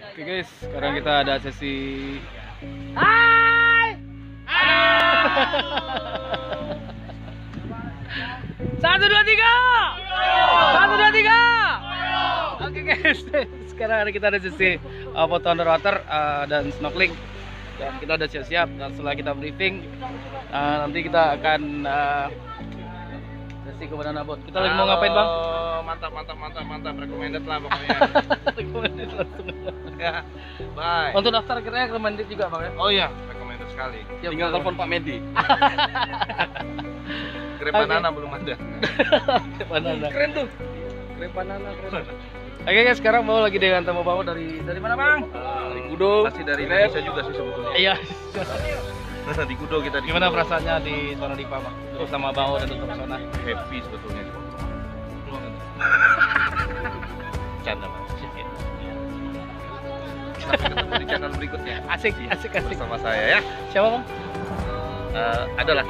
Oke guys, sekarang kita ada sesi. Hai. Satu dua tiga. Satu dua tiga. Oke guys, sekarang kita ada sesi foto underwater dan snorkeling. Dan kita udah siap-siap. Dan setelah kita briefing, nanti kita akan sesi ke Banana Boat. Kita lagi mau ngapain bang? Mantap, recommended lah pokoknya. Recommended langsung. Ya, bye. Untuk daftar kira recommended juga bang ya? Oh iya, recommended sekali. Siap, Tinggal Bang. telepon Pak Medi. Grab Oke. banana belum ada. Banana. Keren tuh. Grab banana keren. Oke guys, sekarang mau lagi dengan tamu bawa dari mana bang? Dari Kudo. Masih dari Indonesia juga sih sebetulnya. Iya. Di Kudo kita di Gimana Kudo. perasaannya di Zona Dipa bang? Bersama Bang dan untuk Zona. Happy sebetulnya. Canda bang. Sampai ketemu di channel berikutnya. Asik. Bersama saya ya. Siapa bang? Adalah.